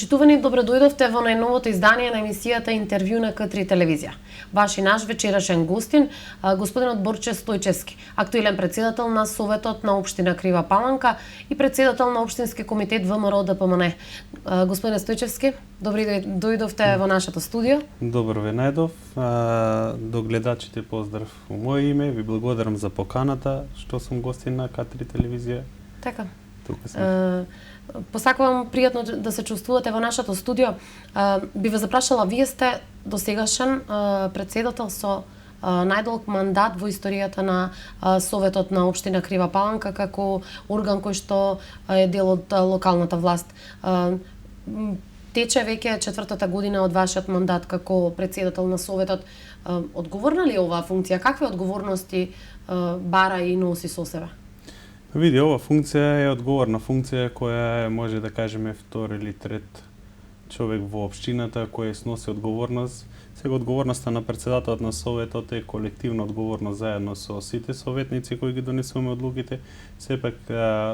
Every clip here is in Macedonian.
Почитувани, добро дојдовте во најновото издание на емисијата Интервју на К3 телевизија. Ваш и наш вечерашен гостин, господинот Борче Стојчевски, актуелен председател на Советот на општина Крива Паланка и председател на општински комитет ВМРО ДПМН. Господине Стојчевски, добри дојдовте во нашето студио. Добро ве најдов. До гледачите поздрав во моје име. Ви благодарам за поканата што сум гостин на К3 телевизија. Така. Тука сум. Посакувам пријатно да се чувствувате во нашето студио. Би ве запрашала, вие сте досегашен председател со најдолг мандат во историјата на Советот на општина Крива Паланка како орган кој што е дел од локалната власт. Тече веќе четвртата година од вашиот мандат како председател на Советот. Одговорна ли е оваа функција? Какви одговорности бара и носи со себе? Види, ова функција е одговорна функција која е, може да кажеме, втор или трет човек во општината кој сноси одговорност. Сега одговорноста на председателот на Советот е колективна одговорност заедно со сите советници кои ги донесуваме одлуките. Сепак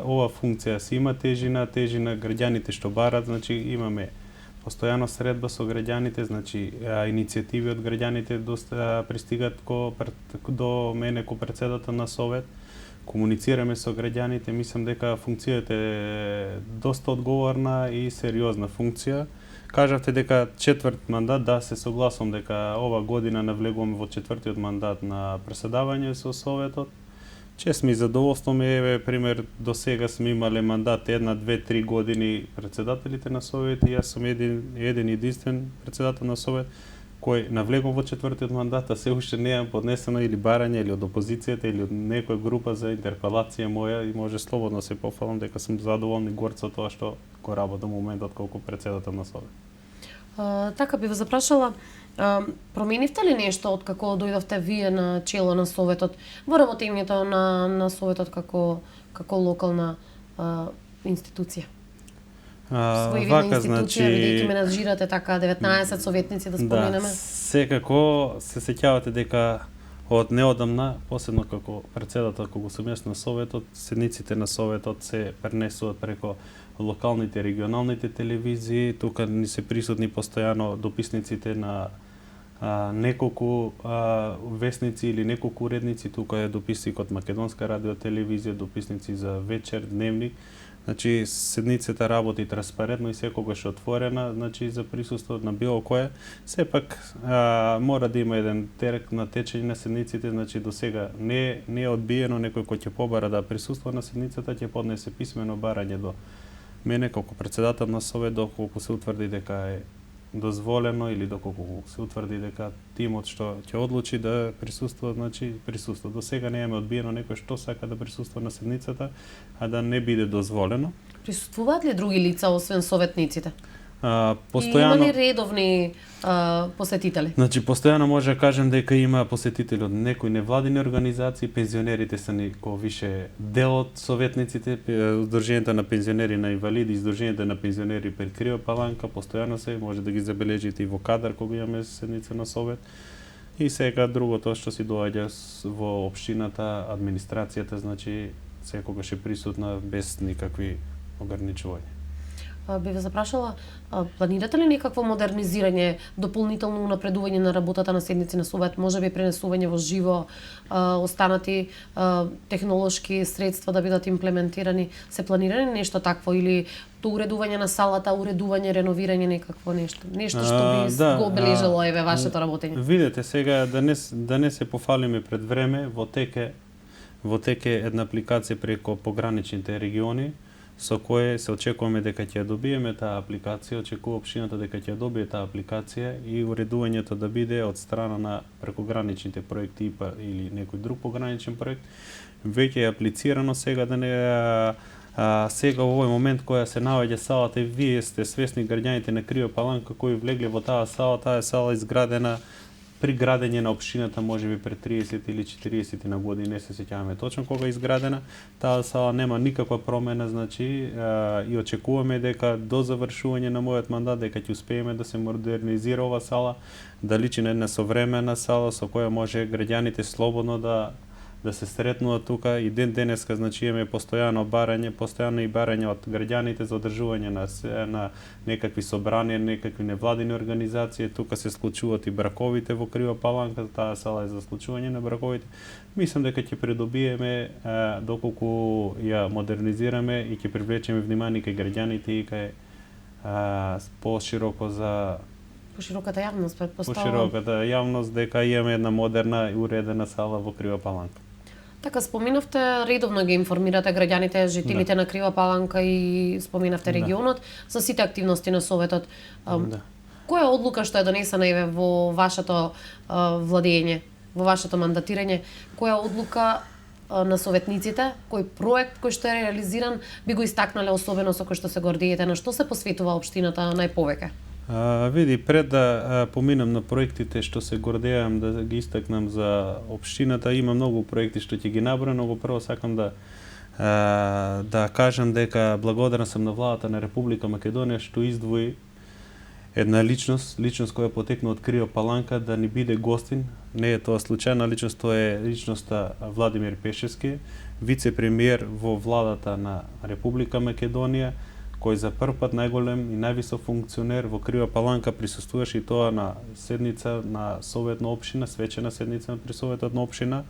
ова функција си има тежина граѓаните што барат, значи имаме постојано средба со граѓаните, значи иницијативи од граѓаните пристигат до мене ко председател на Совет. Комуницираме со граѓаните, мислам дека функцијата е доста одговорна и сериозна функција. Кажавте дека четврт мандат, да, се согласувам дека ова година навлегуваме во четвртиот мандат на преседавање со Советот. Чест ми задоволство ми е, пример, до сега сме имале мандат 1, 2, 3 години председателите на Совет и јас сум еден единствен председател на Совет кој навлегувам во четвртиот мандат, а се уште не е поднесено или барање или од опозицијата или од некоја група за интерпелација моја и може слободно се пофалам дека сум задоволен и горд со тоа што го работам моментот колку председател на Совет. Така би ве запрашала, променивте ли нешто од како дојдовте вие на чело на Советот во работењето на Советот како локална институција? Вака, значи, бидејќи менаџирате така 19 советници да споменеме. Да, секако се сеќавате дека од неодамна, посебно како председател кога сум јас на Советот, седниците на Советот се пренесуваат преко локалните и регионалните телевизии, тука ни се присутни постојано дописниците на неколку весници или неколку уредници, тука е дописникот Македонска радио телевизија, дописници за вечер, дневник. Значи, седницата работи транспарентно и секогаш отворена, значи, за присуство на било кое. Сепак, мора да има еден терек на течење на седниците, значи, до сега не е одбиено некој кој ќе побара да присуства на седницата, ќе поднесе писмено барање до мене како председател на Совет, доколку се утврди дека е дозволено или доколку се утврди дека тимот што ќе одлучи да присуства, значи присуства. До сега не имаме одбиено некој што сака да присуства на седницата, а да не биде дозволено. Присуствуваат ли други лица освен советниците? Постојано... И има ли редовни посетители? Значи, постојано може да кажем дека има посетители од некои невладини организации, пензионерите се некој више дел од советниците, Сдруженијата на пензионери на инвалиди, Сдруженијата на пензионери пред Крива Паланка, постојано се, може да ги забележите и во Кадар кога имаме седница на Совет. И сега другото што си доаѓа во општината, администрацијата, значи секогаш е присутна без никакви ограничувања. Би ве запрашала, планирате ли некакво модернизирање, дополнително унапредување на работата на седници на Совет, можеби пренесување во живо, останати технолошки средства да бидат имплементирани? Се планира ли нешто такво или уредување на салата, уредување, реновирање, некакво нешто? Нешто што би го обележало еве вашето работење? Видете, сега да не се пофалиме пред време, во тек е една апликација преко пограничните региони, со кое се очекуваме дека ќе ја добиеме таа апликација, очекува општината дека ќе ја добие таа апликација и уредувањето да биде од страна на прекограничните проекти ИПА или некој друг пограничен проект. Веќе е аплицирано сега да не сега во овој момент која се наоѓа салата и вие сте свесни граѓаните на Крива Паланка кои влегле во таа сала изградена при градење на општината можеби пред 30 или 40 на години, не се сеќаваме точно кога е изградена. Таа сала нема никаква промена, значи и очекуваме дека до завршување на мојот мандат дека ќе успееме да се модернизира ова сала, да личи на една современа сала со која може граѓаните слободно да да се сретнуваат тука и ден денеска, значи имаме постојано и барање од граѓаните за одржување на некакви собранија, некакви невладини организации. Тука се случуваат и браковите во Крива Паланка, таа сала е за случување на браковите. Мислам дека ќе придобиеме доколку ја модернизираме и ќе привлечеме внимание кај граѓаните и кај пошироко за Пошироката јавност, претпоставувам. Пошироката јавност дека имаме една модерна и уредена сала во Крива Паланка. Така, споменавте, редовно ги информирате граѓаните, жителите на Крива Паланка и споменавте регионот за сите активности на Советот. Која одлука што е донесена еве во вашето владење, во вашето мандатирање, која одлука на советниците, кој проект кој што е реализиран би го истакнале особено со кој што се гордиете, на што се посветува општината најповеќе? Види, пред да поминам на проектите што се гордеам да ги истакнам за општината, има многу проекти што ќе ги набројам, но прво сакам да кажам дека благодарен сум на владата на Република Македонија што издвои една личност која потекна од Крива Паланка да ни биде гостин. Не е тоа случајна личност, тоа е личноста Владимир Пешевски, вице-премиер во владата на Република Македонија, кој за прв пат најголем и највисок функционер во Крива Паланка присуствуваше и тоа на седница на Совет на општина, свечена седница при Советот на општина.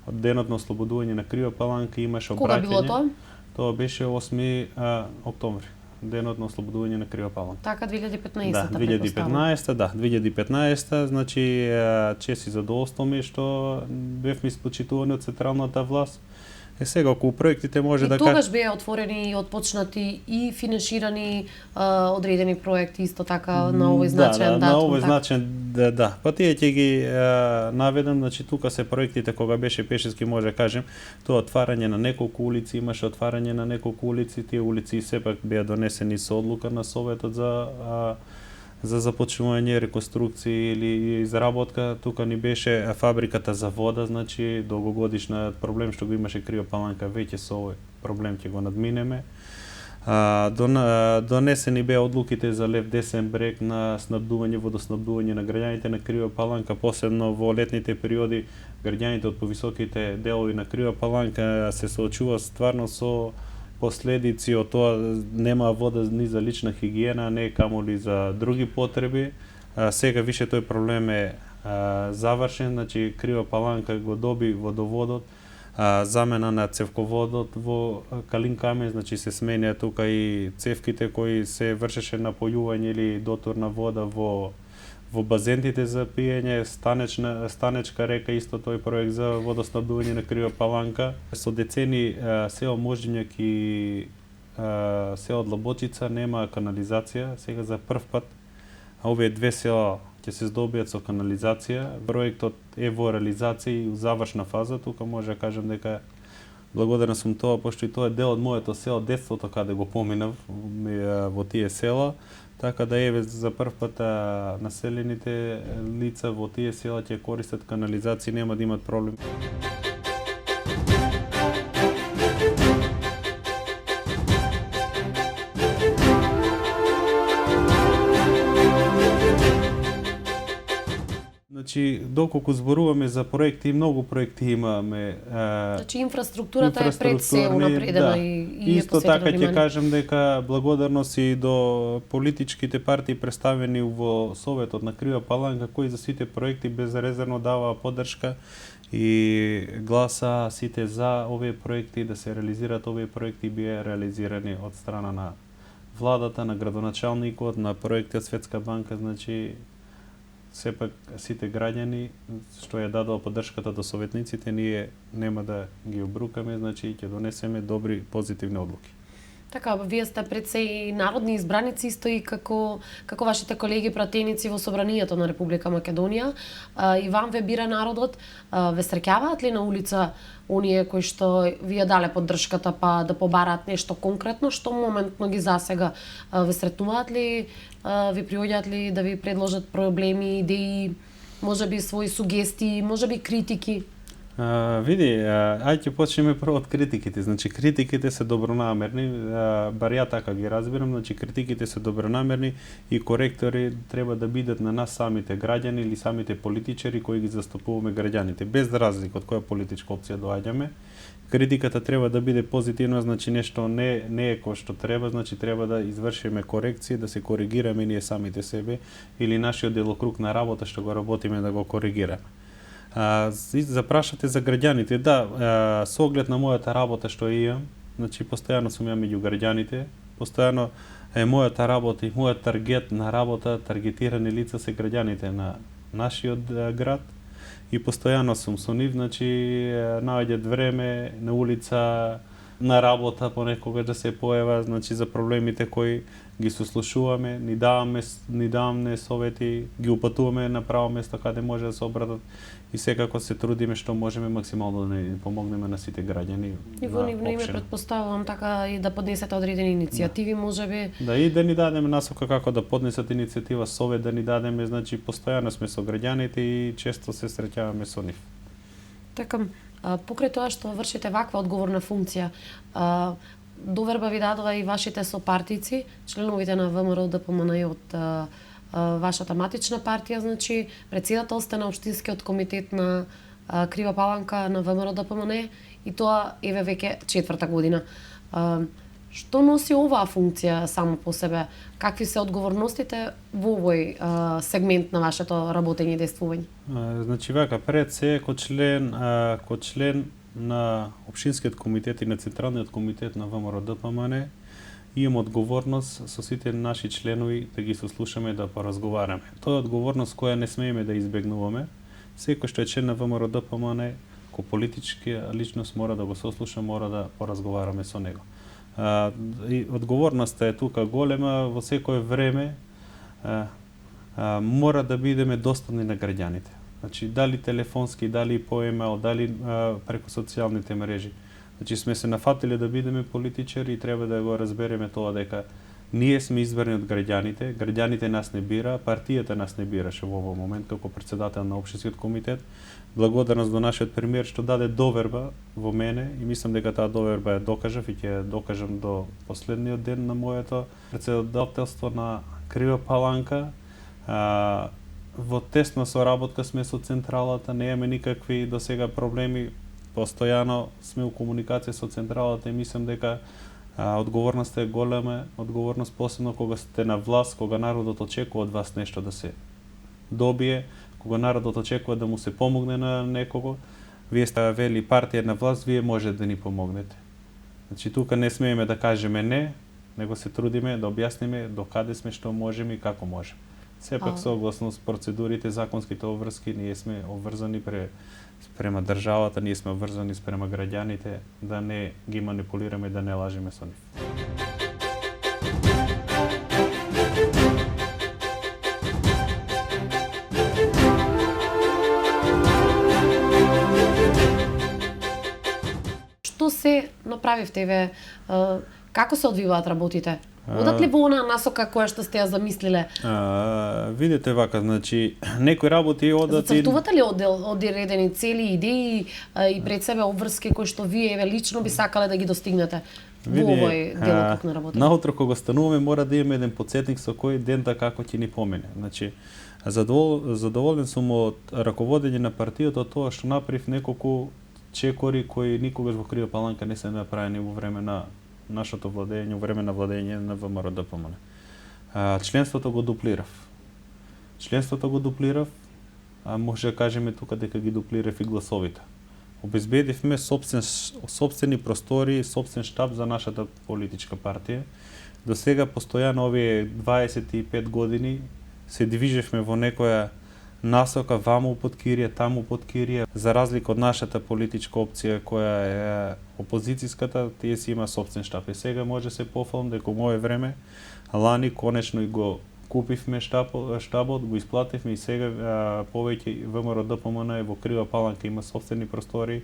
Од денот на ослободување на Крива Паланка имаше обраќање. Кога било тоа? Тоа беше 8 октомври, денот на ослободување на Крива Паланка. Така 2015-та. Да, 2015, значи чест и задоволство ми што бевме испочитувани од централната власт. Сега околу проектите може да тогаш беа отворени и отпочнати и финиширани одредени проекти исто така на овој значаен датум. На овој значаен да. Па тие ќе ги наведам, значи тука се проектите кога беше Пешевски, може да кажем, тоа отварање на неколку улици, имаше отварање на неколку улици, тие улици сепак беа донесени со одлука на Советот за започнување реконструкција или изработка. Тука ни беше фабриката за вода, значи долгогодишна проблем што го имаше Крива Паланка, веќе со овој проблем ќе го надминеме. Донесени беа одлуките за лев десен брег на снабдување, водоснабдување на граѓаните на Крива Паланка, посебно во летните периоди граѓаните од повисоките делови на Крива Паланка се соочуваат стварно со последици од тоа, нема вода ни за лична хигиена, не камоли за други потреби. Сега више тој проблем е завршен, значи Крива Паланка го доби водоводот, замена на цевководот во Калин Камен, значи се сменија тука и цевките кои се вршеше напојување или дотур на вода во базентите за пиење, Станечка река, исто тој проект за водоснабдување на Крива Паланка. Со децени село Мождимјак и село Длабочица нема канализација. Сега за прв пат овие две села ќе се здобијат со канализација. Проектот е во реализација и у завршна фаза. Тука може да кажам дека благодарен сум тоа, пошто и тоа е дел од моето село, детството каде го поминав во тие села. Така да еве за прв пат населените лица во тие села ќе користат канализација, нема да имат проблем. Значи, доколку зборуваме за проекти, многу проекти имаме. Значи, инфраструктурата е пред се унапредена и исто така ќе кажем дека благодарност и до политичките партии представени во Советот на Крива Паланка, кои за сите проекти безрезервно даваа поддршка и гласа сите за овие проекти, да се реализираат овие проекти, бија реализирани од страна на владата, на градоначалникот, на проектот Светска банка, значи сепак сите граѓани што ја дадоа поддршката до советниците, ние нема да ги обрукаме, значи ќе донесеме добри позитивни одлуки. Така, вие сте пред се и народни избраници, исто и како вашите колеги пратеници во Собранието на Република Македонија. И вам ве бира народот. Ве среќаваат ли на улица оние кои што вие дале поддршката па да побараат нешто конкретно, што моментно ги засега? Ве сретнуваат ли, ви приоѓаат ли да ви предложат проблеми, идеи, можеби своји сугестии, можеби критики? Види, ајде ќе почнеме прво од критиките. Значи, критиките се добронамерни, бар ја така ги разбирам, значи критиките се добронамерни и коректори треба да бидат на нас самите граѓани или самите политичари кои ги застапуваме граѓаните, без разлика од која политичка опција доаѓаме. Критиката треба да биде позитивна, значи нешто не е кој што треба, значи треба да извршиме корекции, да се коригираме ние самите себе или нашиот делокруг на работа што го работиме да го коригираме. Запрашате за граѓаните. Да, со оглед на мојата работа што имам, значи постојано сум ја меѓу граѓаните, постојано е мојата работа и мојот таргет на работа, таргетирани лица се граѓаните на нашиот град и постојано сум со нив, значи наоѓаат време на улица, на работа понекогаш да се појава, значи за проблемите кои ги сослушуваме, ни даваме совети, ги упатуваме на право место каде може да се обратат и секако се трудиме што можеме максимално да ни помогнеме на сите граѓани. И во нивно име претпоставувам така и да поднесете одредени иницијативи, можеби. Да, и да ни дадеме насока како да поднесат иницијатива, совет да ни дадеме, значи постојано сме со граѓаните и често се среќаваме со нив. Така, покрај тоа што вршите ваква одговорна функција, доверба ви дадува и вашите сопартици, членовите на ВМРО ДПМН од вашата матична партија, значи претседател сте на општинскиот комитет на Крива Паланка на ВМРО ДПМН и тоа еве веќе 4-та година. Што носи оваа функција само по себе? Какви се одговорностите во овој сегмент на вашето работење и действување? Значи вака, пред се ко член на општинскиот комитет и на централниот комитет на ВМРО ДПМН имам одговорност со сите наши членови да ги сослушаме, да поразговараме. Тоа е одговорност која не смееме да избегнуваме. Секој што е член на ВМРО ДПМН, ко политички личност мора да го сослуша, мора да поразговараме со него. И одговорноста е тука голема, во секое време мора да бидеме достапни на граѓаните. Значи, дали телефонски, дали по емейл, дали преку социјалните мрежи. Значи, сме се нафатиле да бидеме политичари и треба да го разбереме тоа дека ние сме избрани од граѓаните, граѓаните нас не бира, партијата нас не бираше во овој момент како претседател на општинскиот комитет. Благодарност до нашиот премиер што даде доверба во мене и мислам дека таа доверба ја докажав и ќе ја докажам до последниот ден на моето претседателство на Крива Паланка. Во тесна соработка сме со централата, немаме никакви до сега проблеми, постојано сме у комуникација со централата и мислам дека одговорноста е голема, одговорност посебно кога сте на власт, кога народот очекува од вас нешто да се добие, кога народот очекува да му се помогне на некого, вие сте вели партија на власт, вие може да ни помогнете. Значи тука не смееме да кажеме не, него се трудиме да објасниме до каде сме, што можеме и како можеме. Сепак согласно с процедурите, законските обврски, ние сме обврзани спрема државата, ние сме обврзани спрема граѓаните, да не ги манипулираме, да не лажеме со нив. Што се направивте ве? Како се одвиваат работите? Одат ли во она насока која што сте ја замислиле? Видите вака, значи некои работи одат. Зацртувате ли одредени цели, идеи и пред себе обврски кои што вие лично би сакале да ги достигнете во овој делокруг на работа? Наутро кога стануваме мора да имаме еден потсетник со кој ден како ќе ни помине. Значи задоволен сум од раководење на партијата, тоа што направив неколку чекори кои никогаш во Крива Паланка не се направени во време на нашето владење, време на владење на ВМРО ДПМН. Членството го дуплирав, а може да кажеме тука дека ги дуплирав и гласовите. Обезбедивме собствени простори, собствен штаб за нашата политичка партија. До сега постојано овие 25 години се движевме во некоја насока, ваму под кирија, таму под кирија. За разлика од нашата политичка опција која е опозицијската, тие си има собствен штаб. И сега може се пофалам дека во мое време, лани конечно и го купивме штабот, го исплативме и сега повеќе ВМРО ДПМН во Крива Паланка има собствени простори,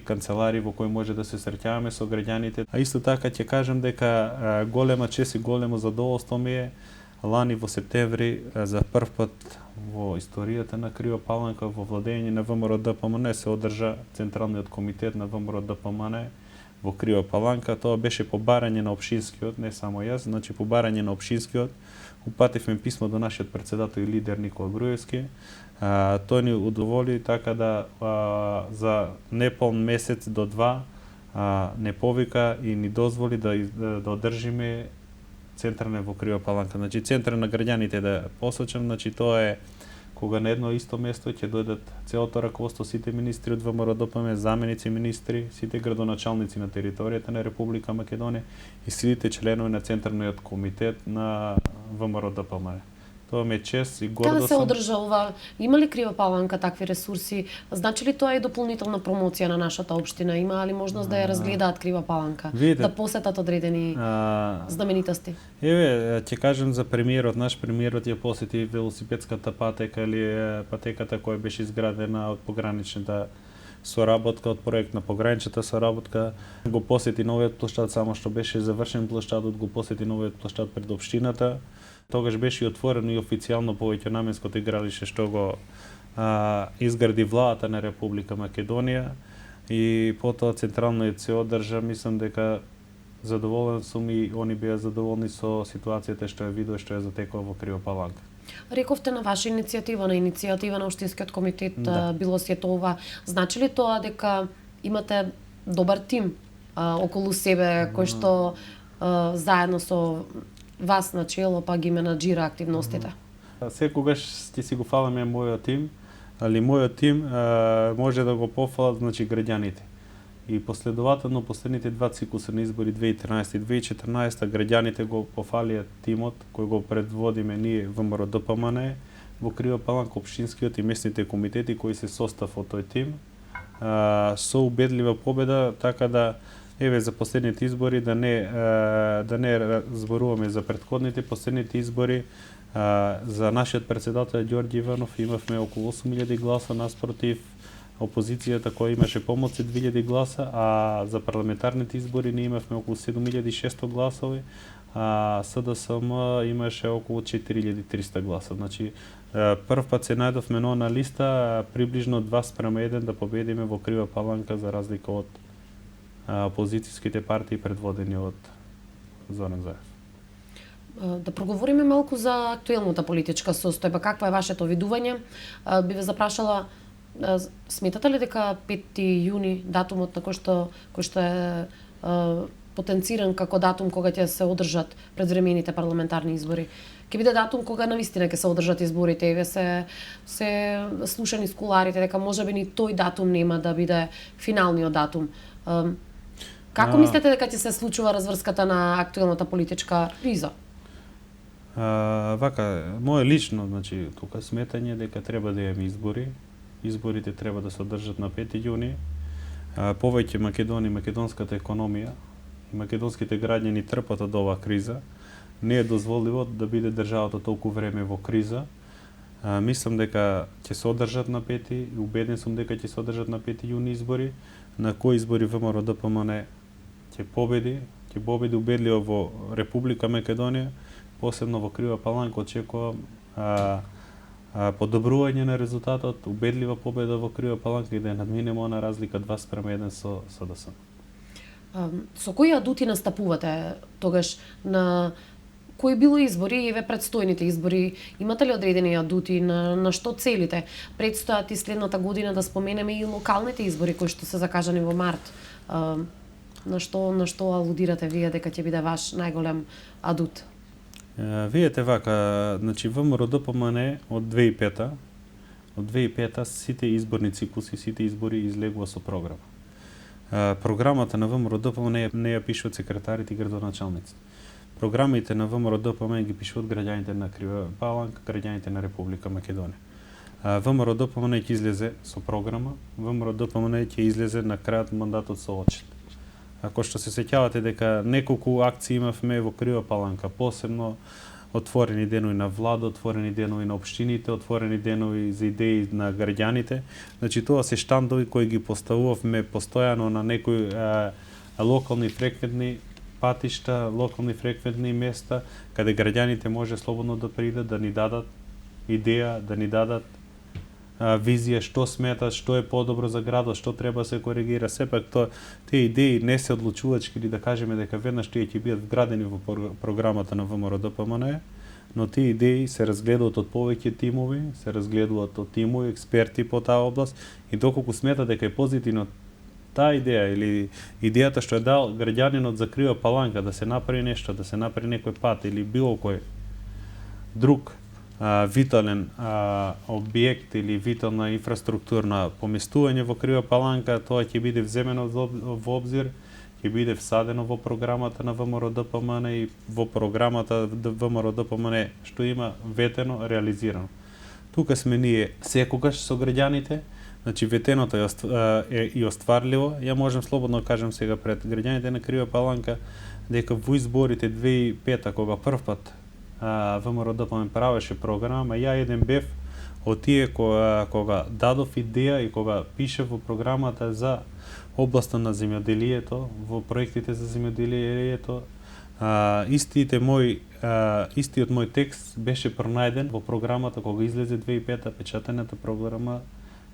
канцелари во кои може да се среќаваме со граѓаните. А исто така ќе кажам дека голема чест и големо задоволство ми е лани во септември за прв пат во историјата на Криво Паланка во владење на ВМРО ДПМН се одржа Централниот комитет на ВМРО ДПМН во Криво Паланка. Тоа беше по барање на општинскиот, не само јас, значи по барање на општинскиот. Упативме писмо до нашиот председател и лидер Никола Груевски. Тој ни удоволи така да за неполн месец до 2 не повика и ни дозволи да одржиме центарна во Криво Паланка. Значи центар на граѓаните да посочам, значи тоа е кога на едно исто место ќе дојдат целото раководство, сите министри од ВМРО ДПМН, заменици министри, сите градоначалници на територијата на Република Македонија и сите членови на Централниот комитет на ВМРО ДПМН. Тоа ме чест и гордо Каде се сум. одржа ова? Има ли Крива Паланка такви ресурси? Значи ли тоа е дополнителна промоција на нашата општина? Има ли можност да ја разгледаат Крива Паланка? Видите, Да посетат одредени знаменитости? Еве, ќе кажем за премиерот. Наш премиерот ја посети велосипедската патека или патеката која беше изградена од пограничната соработка, од проект на пограничната соработка. Го посети новиот плоштад, само што беше завршен плоштадот, го посети новиот плоштад пред општината. Тогаш беше и отворено и официјално повеќенаменското игралище што го изгради владата на Република Македонија и потоа централниот се одржа. Мислам дека задоволен сум и они беа задоволни со ситуацијата што ја видов, што ја затекува во Криво Паланка. Рековте на ваша иницијатива, на иницијатива на Општинскиот комитет било сето ова. Значи ли тоа дека имате добар тим околу себе кој што заедно со вас на чело па ги менаџира активностите? Секогаш ќе си го фаламе мојот тим, али мојот тим може да го пофалат, значи, граѓаните. И последователно последните два цикуса на избори 2013 и 2014 граѓаните го пофалија тимот кој го предводиме ние ВМРО ДПМН во Криво Паланка, општинскиот и местните комитети кои се состав од тој тим со убедлива победа, така да еве за последните избори да не зборуваме за претходните, последните избори за нашиот председател Ѓорѓе Иванов имавме околу 8000 гласа наспротив опозицијата која имаше помоци 2000 гласа, а за парламентарните избори ние имавме околу 7600 гласови, а СДСМ имаше околу 4300 гласа. Значи прв пат се најдовме на листа приближно 2:1 да победиме во Крива Паланка за разлика од опозицијските партии предводени од Зоран Заев. Да проговориме малку за актуелната политичка состојба. Каква е вашето видување? Би ве запрашала, сметате ли дека 5 јуни, датумот на кој што е потенциран како датум кога ќе се одржат предвремените парламентарни избори, ќе биде датум кога навистина ќе се одржат изборите и се слушани скуларите дека можеби ни тој датум нема да биде финалниот датум. Како мислите дека ќе се случува разврската на актуелната политичка криза? Вака, моје лично, значи, тука сметање дека треба да имаме избори. Изборите треба да се одржат на 5 јуни. Повеќе Македонија, македонската економија и македонските граѓани трпат од оваа криза. Не е дозволиво да биде државата толку време во криза. Мислам дека ќе се одржат на 5 и убеден сум дека ќе се одржат на 5 јуни избори, на кои избори ВМРО ДПМН ќе победи убедливо во Република Македонија, посебно во Крива Паланка. Очекувам подобрување на резултатот, убедлива победа во Крива Паланка и да ја надминеме она разлика 2:1 со СДС. Со кои адути настапувате тогаш на кои било избори и ве предстојните избори? Имате ли одредени адути на што целите? Предстојат и следната година да споменеме и локалните избори кои што се закажани во март. На што алудирате вие дека ќе биде ваш најголем адут? Видете вака, значи ВМРО ДПМН од 2005 сите изборни цикуси, сите избори излегува со програма. Програмата на ВМРО ДПМН не ја пишуваат секретарите и градоначалниците. Програмите на ВМРО ДПМН ги пишуваат граѓаните на Крива Паланка, граѓаните на Република Македонија. ВМРО ДПМН ќе излезе со програма, ВМРО ДПМН ќе излезе на крајот мандатот со отчет. Ако што се сеќавате дека неколку акции имавме во Крива Паланка, посебно отворени денови на влада, отворени денови на општините, отворени денови за идеи на граѓаните. Значи тоа се штандови кои ги поставувавме постојано на некои локални фреквентни патишта, локални фреквентни места, каде граѓаните може слободно да придат, да ни дадат идеја, да ни дадат визија што сметат, што е подобро за градот, што треба да се коригира. Сепак тие идеи не се одлучувачки или да кажеме дека веднаш тие ќе бидат вградени во програмата на ВМРО-ДПМНЕ, но тие идеи се разгледуваат од повеќе тимови, се разгледуваат од тимови експерти по таа област и доколку смета дека е позитивно таа идеја или идејата што е дал граѓанинот за Крива Паланка да се направи нешто, да се направи некој пат или било кој друг витален објект или витална инфраструктурна поместување во Крива Паланка, тоа ќе биде вземено во обзир, ќе биде всадено во програмата на ВМРО-ДПМН и во програмата ВМРО-ДПМН што има ветено, реализирано. Тука сме ние секогаш со граѓаните, значи ветеното е и остварливо. Ја можам слободно да кажам сега пред граѓаните на Крива Паланка дека во изборите 2005 кога првпат ВМРО-ДПМН правеше програма, ја еден бев од тие кога дадов идеја и кога пише во програмата за областа на земјоделието, во проектите за земјоделието, истиот мој текст беше пронајден во програмата кога излезе 2005 печатената програма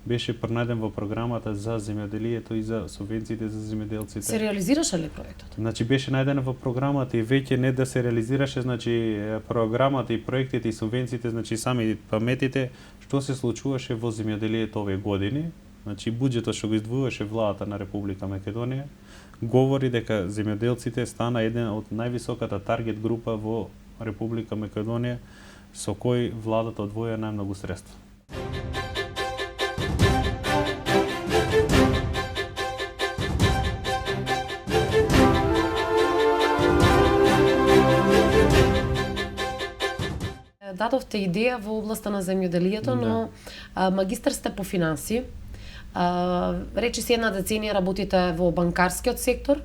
беше пронајден во програмата за земјоделието и за субвенциите за земјоделците. Се реализираше ли проектот? Значи беше најдена во програмата и веќе не да се реализираше, значи програмата и проектите и субвенциите, значи сами паметите што се случуваше во земјоделието овие години. Значи буџетот што го издвојуваше владата на Република Македонија говори дека земјоделците стана еден од највисоката таргет група во Република Македонија со кој владата одвоја најмногу средства. Дадовте идеја во областа на земјоделието, но магистар сте по финанси. Речи си една деценија работите во банкарскиот сектор,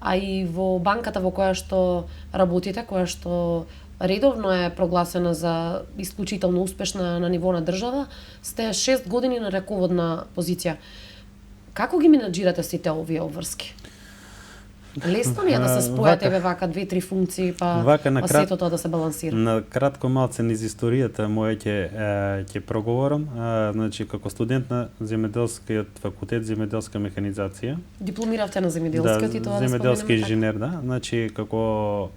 а и во банката во која што работите, која што редовно е прогласена за исклучително успешна на ниво на држава, сте 6 години на раководна позиција. Како ги менаџирате сите овие обврски? Лесно ли е да се спојат еве вака 2-3 функции па сето тоа да се балансира? На кратко малце низ историјата моја ќе проговорам. Значи како студент на земјоделскиот факултет земјоделска механизација. Дипломиравте на земјоделскиот и тоа да земјоделски инженер, да. Значи како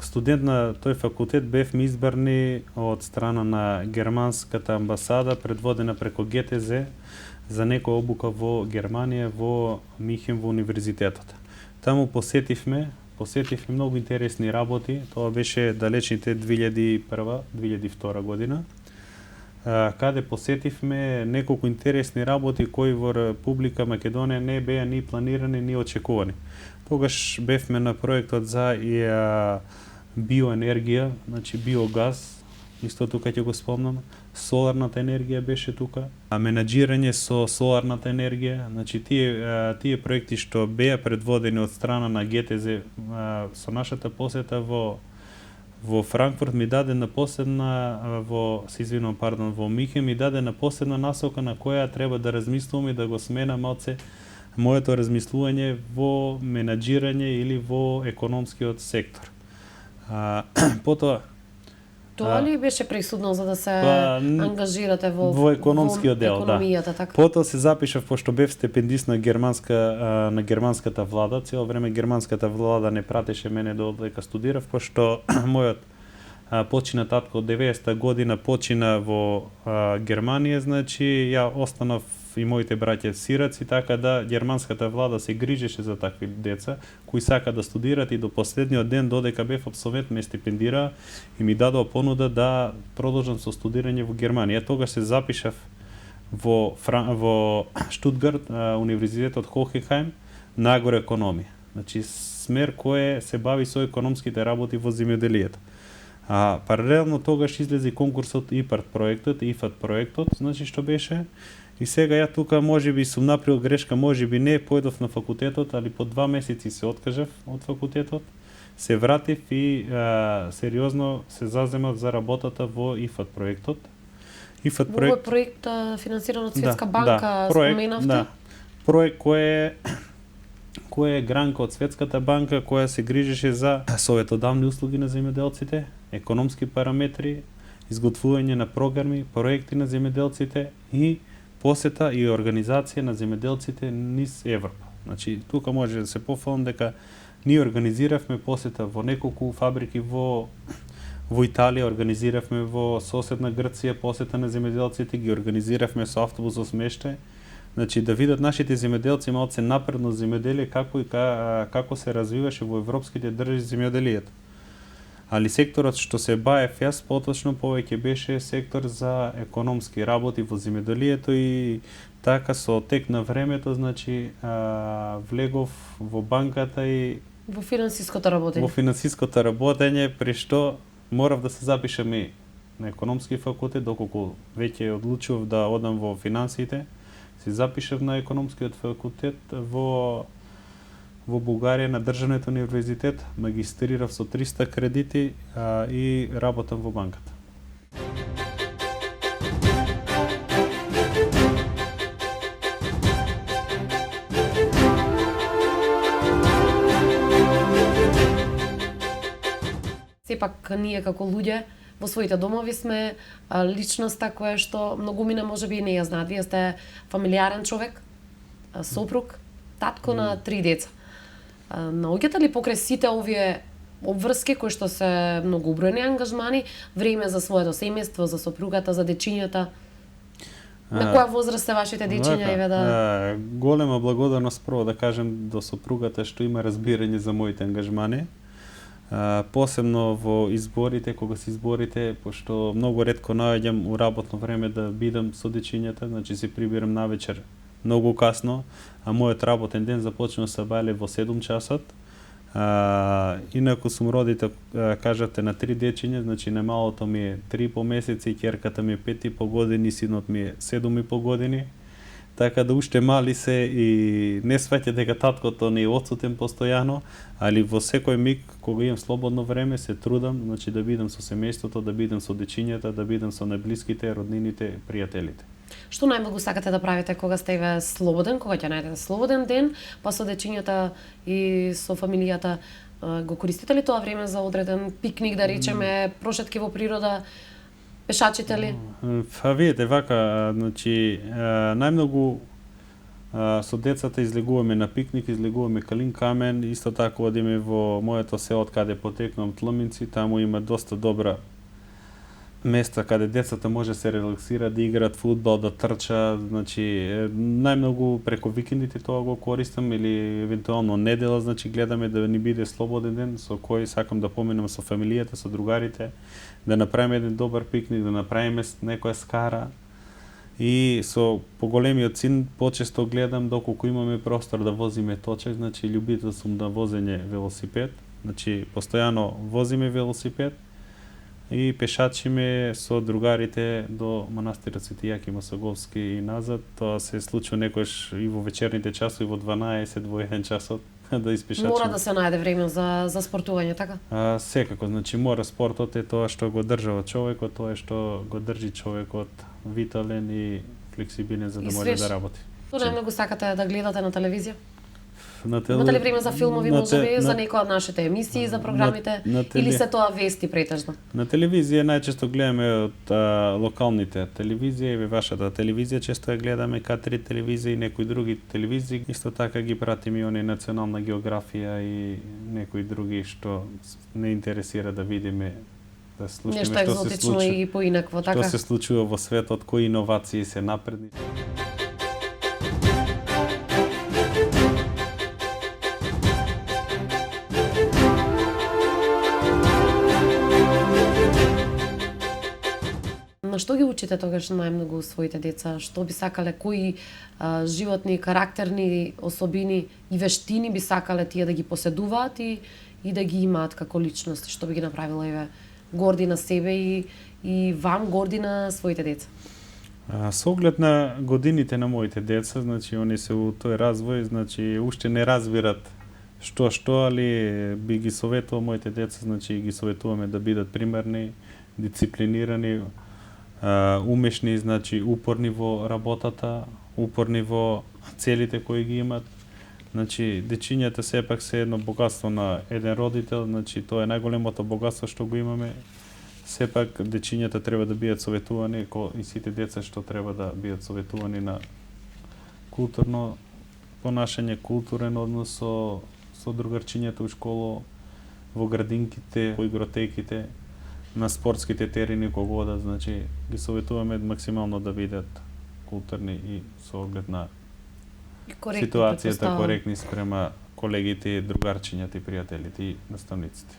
студент на тој факултет бевме избрани од страна на германската амбасада предводена преку ГТЗ за некоја обука во Германија во Михен во универзитетот. Таму посетивме многу интересни работи. Тоа беше далечните 2001-2002 година. Каде посетивме неколку интересни работи кои во Република Македонија не беа ни планирани ни очекувани. Тогаш бевме на проектот за биоенергија, значи биогаз, исто тука ќе го спомнам. Соларната енергија беше тука, менаџирање со соларната енергија, значи тие проекти што беа предводени од страна на ГТЗ со нашата посета во Франкфурт ми даде на последна во Михен ми даде на последна насока на која треба да размислувам и да го смена малце моето размислување во менаџирање или во економскиот сектор. Потоа Тоа ли беше присудно за да се ангажирате во економскиот дел, економијата, да. така? Потоа се запишав пошто бев стипендист на германската влада, цело време германската влада не пратеше мене додека студирав, пошто мојот почина татко од 90-та година почина во Германија, значи ја останав и моите браќа сираци, така да германската влада се грижеше за такви деца кои сака да студират и до последниот ден додека бев абсолвент ме стипендира и ми дадоа понуда да продолжам со студирање во Германија. Тогаш се запишав во Штутгарт, универзитетот Хохенхаим на агроекономија. Значи смер кој се бави со економските работи во земјоделието. Паралелно тогаш излезе конкурсот ИПАРТ проектот, значи што беше. И сега ја тука можеби сум направил грешка, можеби не, појдов на факултетот, али по 2 месеци се откажав од факултетот, се вратив и сериозно се заземав за работата во ИФАТ проектот. Во проект финансиран од Светска банка, споменавте? Да. Проект која е гранка од Светската банка која се грижеше за советодавни услуги на земјоделците, економски параметри, изготвување на програми, проекти на земјоделците и посета и организација на земјоделците низ Европа. Значи, тука може да се пофалам дека ние организиравме посета во неколку фабрики во Италија, организиравме во соседна Грција посета на земјоделците, ги организиравме со автобус за смештај. Значи, да видат нашите земјоделци малце напредно земјоделие како се развиваше во европските држави земјоделието. Али секторот што се баев јас поточно повеќе беше сектор за економски работи во земјоделието и така со тек на времето, значи влегов во банката и Во финансиското работење. Во финансиското работење, при што морав да се запишам и на економски факултет, доколку веќе одлучив да одам во финансиите, се запишав на економскиот факултет во Бугарија на државниот универзитет, магистрирав со 300 кредити и работам во банката. Сепак ние како луѓе во своите домови сме личноста која што многумина можеби и не ја знаат. Вие сте фамилиарен човек, сопруг, татко на 3 деца. Наоѓате ли покрај сите овие обврски кои што се многобројни ангажмани, време за своето семејство, за сопругата, за дечињата? На која возраст се вашите дечиња еве да голема благодарност прво да кажем до сопругата што има разбирање за моите ангажмани. Посебно во изборите, кога се изборите, пошто многу ретко наоѓам у работно време да бидам со дечињата, значи се прибирам навечер многу касно, а мојот работен ден започнува со бајле во 7 часот. Инаку сум родител, кажате, на 3 дечиња, значи најмалото ми е 3,5 месеци, ќерката ми е 5,5 години, синот ми е 7,5 години. Така да уште мали се и не сваќа дека таткото не е отсутен постојано, али во секој миг кога имам слободно време се трудам, значи да бидам со семејството, да бидам со дечињата, да бидам со најблиските, роднините, пријателите. Што најмногу сакате да правите кога сте еве слободен, кога ќе најдете слободен ден, па со дечињата и со фамилијата го користите ли тоа време за одреден пикник, да речеме, прошетки во природа? Пешачите ли? Видите, вака, значи, најмногу со децата излегуваме на пикник, излегуваме Калин камен, исто така одиме во моето село од каде потекнувам Тлминци, таму има доста добра места каде децата може да се релаксираат, да играат фудбал, да трчаат, значи најмногу преку викендите тоа го користам или евентуално недела, значи гледаме да ни биде слободен ден со кој сакам да поминам со фамилијата, со другарите, да направиме еден добар пикник, да направиме некоја скара. И со поголемиот син почесто гледам доколку имаме простор да возиме точак, значи љубител сум на возење велосипед, значи постојано возиме велосипед и пешачиме со другарите до манастирот Свети Јаким Осоговски и назад. Тоа се случува некојаш и во вечерните часови во 12, во 1 часот да испешачиме. Мора да се најде време за спортување, така? Секако, значи мора, спортот е тоа што го држава човекот, тоа е што го држи човекот витален и флексибилен за да може да работи. Што најмногу сакате да гледате на телевизија? Имате ли време за филмови, можеби, за некоја од нашите емисии, за програмите, или се тоа вести претежно? На телевизија најчесто гледаме од локалните телевизија, и вашата телевизија често ја гледаме, К3 телевизија и некои други телевизии. Исто така ги пратиме и оние национална географија и некои други што не интересира да видиме, да слушаме нешто екзотично и поинакво, така? Што се случува во светот, кои иновации се напредни. На што ги учите тогаш најмногу своите деца? Што би сакале, кои животни, карактерни особини и вештини би сакале тие да ги поседуваат и да ги имаат како личности? Што би ги направила еве горди на себе и вам горди на своите деца? Со оглед на годините на моите деца, значи они се у тој развој, значи уште не разбират што, али би ги советувал моите деца, значи ги советуваме да бидат примерни, дисциплинирани, умешни, значи упорни во работата, упорни во целите кои ги имат, Значи, дечињата сепак се едно богатство на еден родител, значи тоа е најголемото богатство што го имаме. Сепак дечињата треба да бидат советувани и сите деца што треба да бидат советувани на културно понашање, културен однос со другарчињата у школа, во градинките, во игротеките, на спортските терени кога одат, значи ги советуваме максимално да бидат културни и со оглед на ситуацијата коректни спрема колегите, другарчињата и пријателите и наставниците.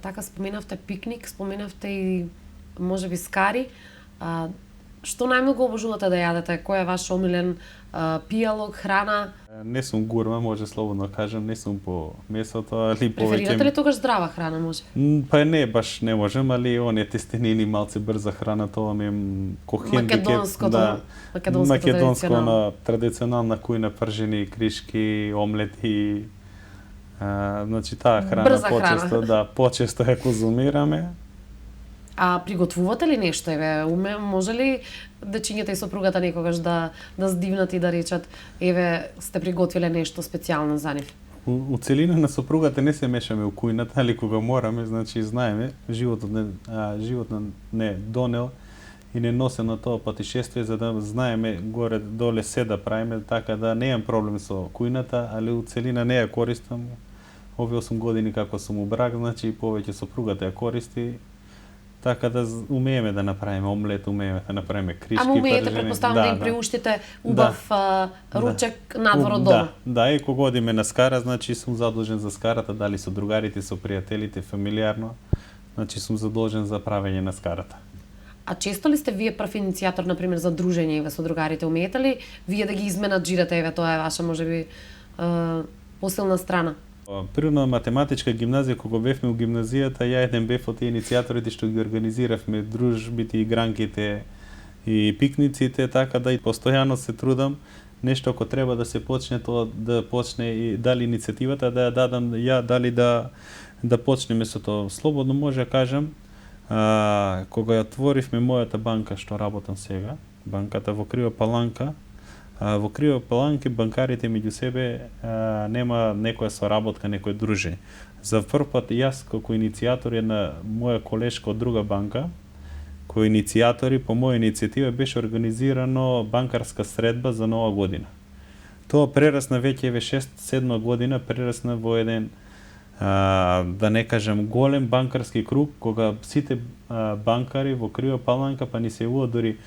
Така споменавте пикник, споменавте и можеби скари. Што најмногу обожувате да јадете? Кој е ваш омилен пијалок, храна? Не сум гурма, може слободно кажам, не сум по месото, али повеќе... Преферирате ли тогаш здрава храна, може? Па не, баш не можем, али оние тестенини, малце брза храна, тоа ми е македонското македонско традиционална кујна, пржени кришки, омлети, значи таа храна почесто, да, почесто ја конзумираме. А приготвувате ли нешто, може ли дечињата и сопругата некогаш да здивнат и да речат, сте приготвиле нешто специјално за нив? У целина на сопругата не се мешаме у кујната, али кога мораме, значи знаеме, животот не донел и не носе на тоа патишествие, за да знаеме горе доле се да правиме, така да не имам проблем со кујната, али у целина не ја користам. Овие 8 години како сум у брак, значи повеќе сопругата ја користи. Така да умееме да направиме омлет, умееме да направиме кришки, ама умеете, претпоставам, да им приуштите убав ручек надвор од дома. Да, и кога одиме на скара, значи сум задолжен за скарата, дали со другарите, со пријателите, фамилиарно, значи сум задолжен за правење на скарата. А често ли сте вие прв иницијатор, например, за дружење со другарите? Умеете ли вие да ги изменаджирате, тоа е ваша, можеби, посилна страна? Природна математичка гимназија, кога бевме у гимназијата, ја еден бев од иницијаторите што ги организиравме дружбите, игранките и пикниците, така да и постојано се трудам нешто ако треба да се почне, тоа да почне и дали иницијативата да ја дадам ја, дали да почнеме со тоа. Слободно може да кажам, кога ја отворивме мојата банка што работам сега, банката во Крива Паланка, во Крива Паланка банкарите меѓу себе нема некоја соработка, некој дружење. За прв пат јас како иницијатор една моја колешка од друга банка, кои иницијатори по моја иницијатива беше организирано банкарска средба за Нова година. Тоа прерасна веќе 6-7 година, прерасна во еден да не кажам голем банкарски круг, кога сите банкари во Крива Паланка, па ни се јавува дури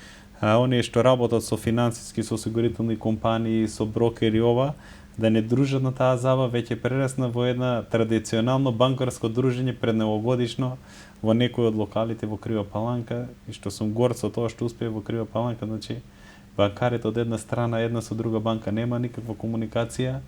оние што работат со финансиски, со осигурителни компании, со брокери да не дружат на таа забава, веќе прерасна во една традиционално банкарско дружење пред новогодишно во некој од локалите во Крива Паланка, и што сум горд со тоа што успеа во Крива Паланка, значи банкарите од една страна, една со друга банка нема никаква комуникација,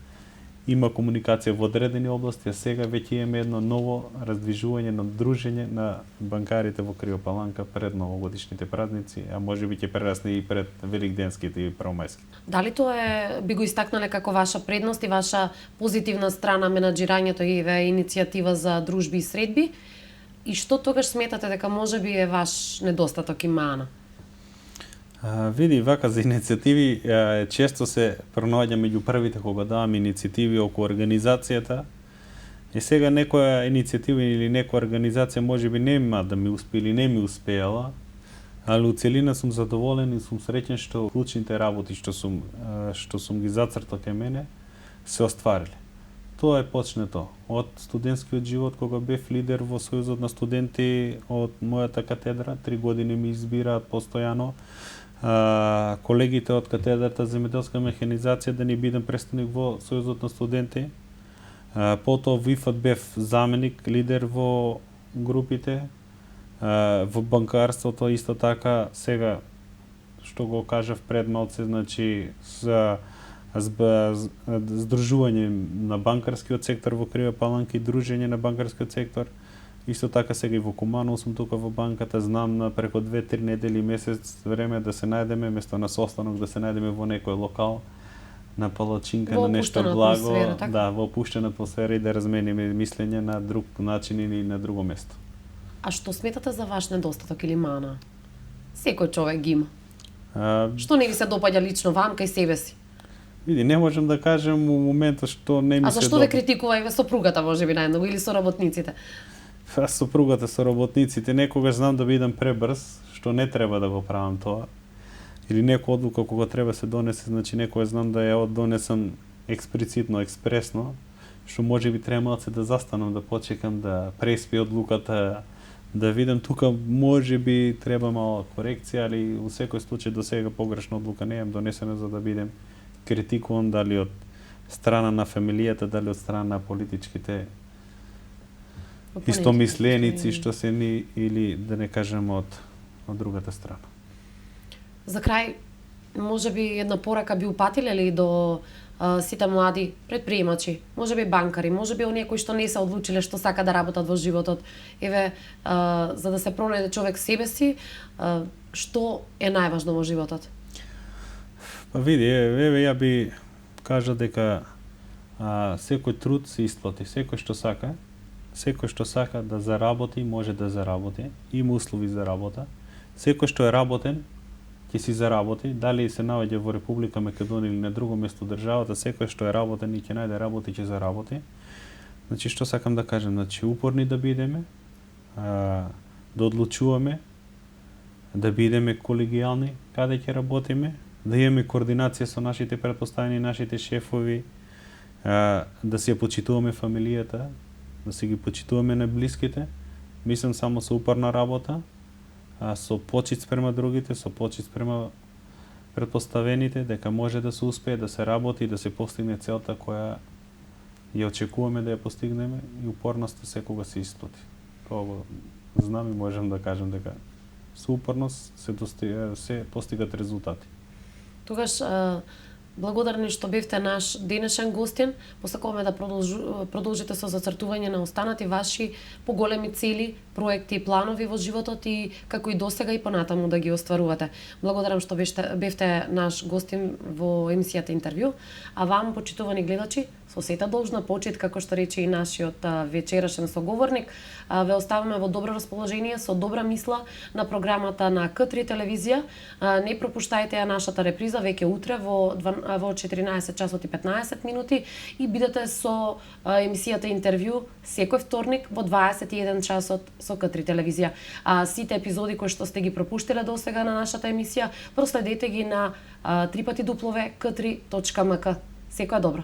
има комуникација во одредени области, а сега веќе имаме едно ново раздвижување на дружење на банкарите во Крива Паланка пред новогодишните празници, а можеби ќе прерасне и пред великденските и првомајските. Дали тоа би го истакнале како ваша предност и ваша позитивна страна менаџирањето и иницијатива за дружби и средби? И што тогаш сметате дека можеби е ваш недостаток и мана? Види, вака за иницијативи често се пронаоѓам меѓу првите кога давам иницијативи околу организацијата. И сега некоја иницијатива или некоја организација можеби нема да ми успее или не ми успеала, али у целина сум задоволен и сум среќен што клучните работи што сум ги зацртал кај мене се оствариле. Тоа е почнето од студентскиот живот, кога бев лидер во Сојузот на студенти од мојата катедра, 3 години ми избираат постојано колегите од катедрата земјоделска механизација да ни бидам представник во Сојузот на студенти. Потоа во ИФАД бев заменик, лидер во групите, во банкарството исто така. Сега што го кажав пред малце, значи за здружување на банкарскиот сектор во Крива Паланка и дружење на банкарскиот сектор. Исто така сега и во Куманово сум тука во банката, знам на преку 2-3 недели месец време да се најдеме, место на состанок да се најдеме во некој локал, на палачинка, на нешто благо, да, во опуштена атмосфера и да размениме мислење на друг начин или на друго место. А што сметате за ваш недостаток или мана? Секој човек ги има. Што не ви се допаѓа лично вам кај себе си? Види, не можам да кажем у моментот што не ми А се зашто ве критикува и сопругата можеби најмногу или соработниците? Сопругата, соработниците, некогаш знам да бидам пребрз, што не треба да го правам тоа. Или некоја одлука кога треба се донесе, значи некоја знам да ја донесам експлицитно, експресно, што можеби треба малце да застанам, да почекам, да преспи одлуката, да видам тука можеби треба мала корекција, али у секој случај до сега погрешна одлука не е донесена за да бидем критикуван дали од страна на фамилијата, дали од страна на политичките истомисленици што се ни, или да не кажем од другата страна. За крај, можеби една порака би упатиле ли до сите млади предприемачи, можеби банкари, можеби оние кои што не се одлучиле што сака да работат во животот. Еве, за да се пронајде човек себе си, што е најважно во животот? Па види, еве ја би кажа дека секој труд се исплати, секој што сака да заработи, може да заработи, има услови за работа. Секој што е работен, ќе си заработи, дали се наоѓа во Република Македонија или на друго место државата, секој што е работен и ќе најде работа и ќе заработи. Значи, што сакам да кажем, значи, упорни да бидеме, да одлучуваме, да бидеме колегијални каде ќе работиме, да имаме координација со нашите претпоставени, нашите шефови, да си ја почитуваме фамилијата, да си ги почитуваме најблиските, мислам само со упорна работа, со почит спрема другите, со почит спрема претпоставените, дека може да се успее, да се работи и да се постигне целта која ја очекуваме да ја постигнеме и упорноста секога се исплати. Тоа го знам и можам да кажам дека со упорност се постигат резултати. Тогаш, благодарни што бевте наш денешен гостин. Посакуваме да продолжите со зацртување на останати ваши поголеми цели, проекти и планови во животот и како и досега и понатаму да ги остварувате. Благодарам што бевте наш гостин во емисијата Интервју, а вам, почитувани гледачи, со сета должна почит, како што рече и нашиот вечерашен соговорник, ве оставаме во добро расположение, со добра мисла на програмата на К3 телевизија. Не пропуштајте ја нашата реприза веќе утре во 14 часот и 15 минути и бидете со емисијата Интервју секој вторник во 21 часот со К3 телевизија. Сите епизоди кои што сте ги пропуштиле досега на нашата емисија, проследете ги на www.k3.mk. Секоја добро.